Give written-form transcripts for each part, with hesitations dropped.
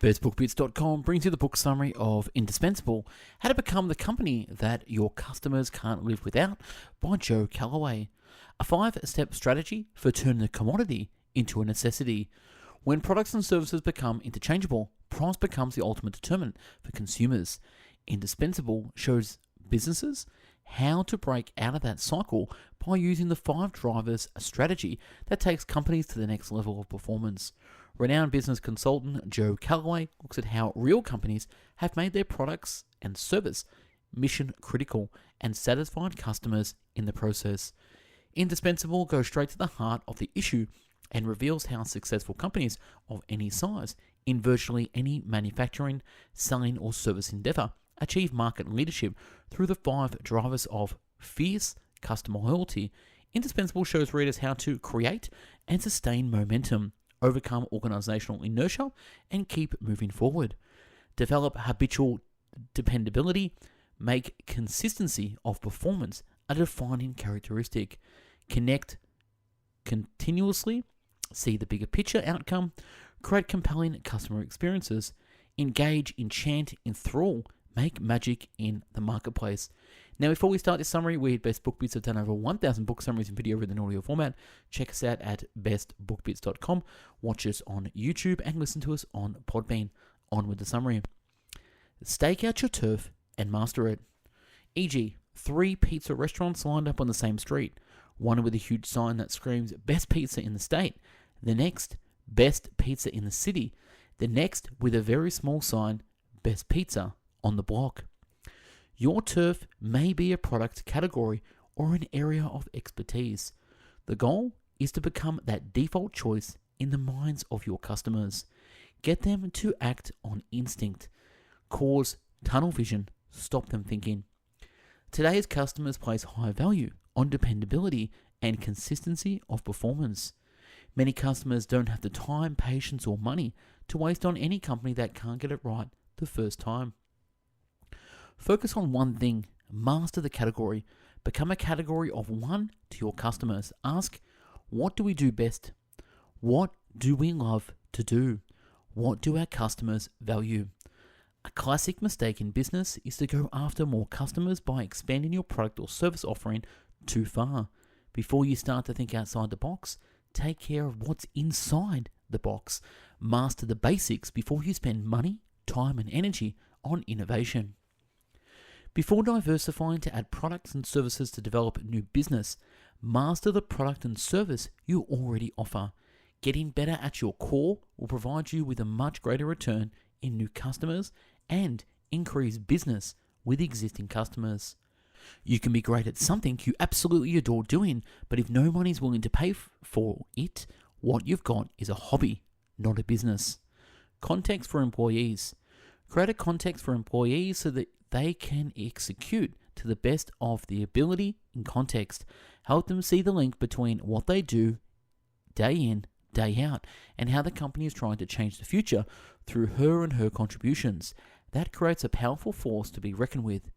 bestbookbits.com brings you the book summary of Indispensable, How to Become the Company That Your Customers Can't Live Without by Joe Calloway. A 5-step strategy for turning a commodity into a necessity. When products and services become interchangeable, price becomes the ultimate determinant for consumers. Indispensable shows businesses how to break out of that cycle by using the 5 drivers strategy that takes companies to the next level of performance. Renowned business consultant Joe Calloway looks at how real companies have made their products and service mission critical and satisfied customers in the process. Indispensable goes straight to the heart of the issue and reveals how successful companies of any size in virtually any manufacturing, selling or service endeavor achieve market leadership through the 5 drivers of fierce customer loyalty. Indispensable shows readers how to create and sustain momentum, overcome organizational inertia, and keep moving forward. Develop habitual dependability, make consistency of performance a defining characteristic. Connect continuously, see the bigger picture outcome, create compelling customer experiences, engage, enchant, enthrall, make magic in the marketplace. Now, before we start this summary, we at Best Book Bits have done over 1,000 book summaries in video, written, and audio format. Check us out at bestbookbits.com. Watch us on YouTube and listen to us on Podbean. On with the summary. Stake out your turf and master it. E.g., 3 pizza restaurants lined up on the same street. One with a huge sign that screams best pizza in the state. The next, best pizza in the city. The next with a very small sign, best pizza on the block. Your turf may be a product category or an area of expertise. The goal is to become that default choice in the minds of your customers. Get them to act on instinct. Cause tunnel vision. Stop them thinking. Today's customers place high value on dependability and consistency of performance. Many customers don't have the time, patience, or money to waste on any company that can't get it right the first time. Focus on one thing, master the category, become a category of one to your customers. Ask, what do we do best? What do we love to do? What do our customers value? A classic mistake in business is to go after more customers by expanding your product or service offering too far. Before you start to think outside the box, take care of what's inside the box. Master the basics before you spend money, time, and energy on innovation. Before diversifying to add products and services to develop new business, master the product and service you already offer. Getting better at your core will provide you with a much greater return in new customers and increase business with existing customers. You can be great at something you absolutely adore doing, but if no one is willing to pay for it, what you've got is a hobby, not a business. Context for employees. Create a context for employees so that they can execute to the best of the ability in context. Help them see the link between what they do day in, day out, and how the company is trying to change the future through her and her contributions. That creates a powerful force to be reckoned with.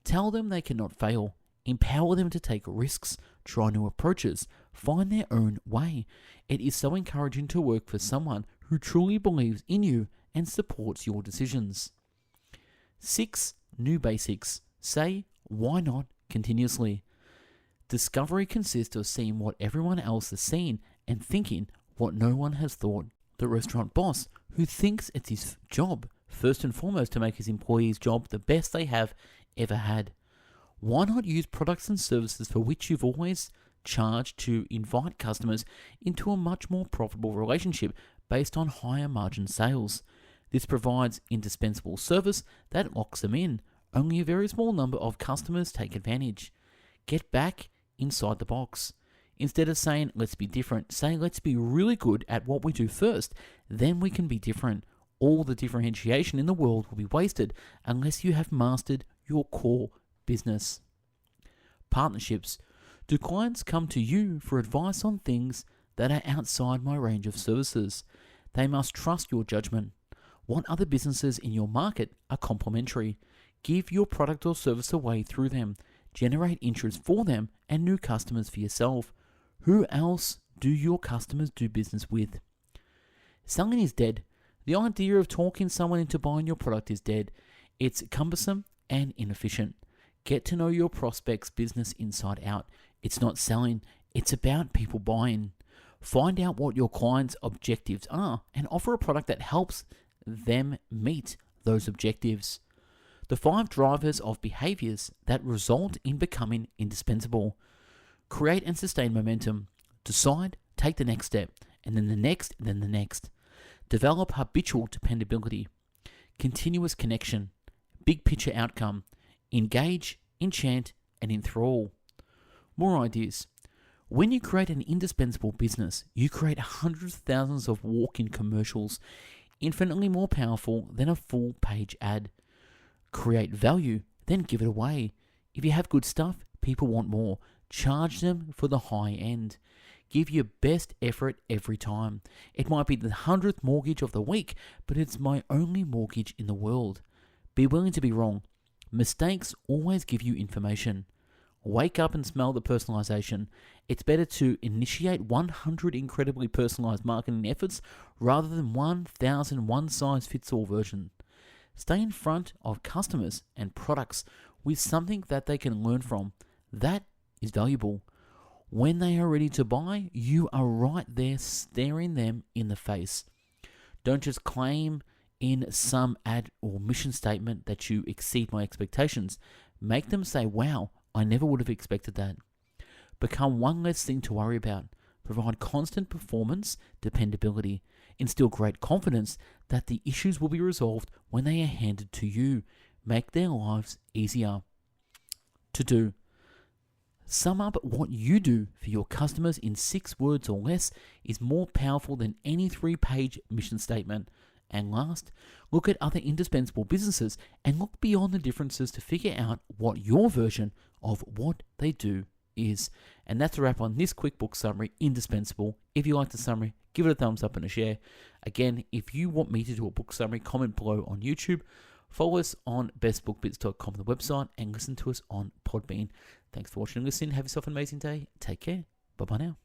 Tell them they cannot fail. Empower them to take risks, try new approaches, find their own way. It is so encouraging to work for someone who truly believes in you and supports your decisions. 6 new basics. Say, why not, continuously. Discovery consists of seeing what everyone else has seen and thinking what no one has thought. The restaurant boss who thinks it's his job, first and foremost, to make his employees' job the best they have ever had. Why not use products and services for which you've always charged to invite customers into a much more profitable relationship based on higher margin sales? This provides indispensable service that locks them in. Only a very small number of customers take advantage. Get back inside the box. Instead of saying, let's be different, say, let's be really good at what we do first, then we can be different. All the differentiation in the world will be wasted unless you have mastered your core business. Partnerships. Do clients come to you for advice on things that are outside my range of services? They must trust your judgment. What other businesses in your market are complementary? Give your product or service away through them. Generate interest for them and new customers for yourself. Who else do your customers do business with? Selling is dead. The idea of talking someone into buying your product is dead. It's cumbersome and inefficient. Get to know your prospect's business inside out. It's not selling, it's about people buying. Find out what your client's objectives are and offer a product that helps them meet those objectives. The 5 drivers of behaviors that result in becoming indispensable. Create and sustain momentum. Decide, take the next step, and then the next, and then the next. Develop habitual dependability. Continuous connection. Big picture outcome. Engage, enchant, and enthrall. More ideas. When you create an indispensable business, you create hundreds of thousands of walk-in commercials, infinitely more powerful than a full-page ad. Create value, then give it away. If you have good stuff, people want more. Charge them for the high end. Give your best effort every time. It might be the 100th mortgage of the week, but it's my only mortgage in the world. Be willing to be wrong. Mistakes always give you information. Wake up and smell the personalization. It's better to initiate 100 incredibly personalized marketing efforts rather than 1,000 one-size-fits-all version. Stay in front of customers and products with something that they can learn from. That is valuable. When they are ready to buy, you are right there staring them in the face. Don't just claim in some ad or mission statement that you exceed my expectations. Make them say, wow, I never would have expected that. Become one less thing to worry about. Provide constant performance, dependability. Instill great confidence that the issues will be resolved when they are handed to you. Make their lives easier. To do. Sum up what you do for your customers in 6 words or less is more powerful than any 3-page mission statement. And last, look at other indispensable businesses and look beyond the differences to figure out what your version of what they do is. And that's a wrap on this quick book summary, Indispensable. If you like the summary, give it a thumbs up and a share. Again, if you want me to do a book summary, comment below on YouTube. Follow us on bestbookbits.com, the website, and listen to us on Podbean. Thanks for watching and listening. Have yourself an amazing day. Take care. Bye-bye now.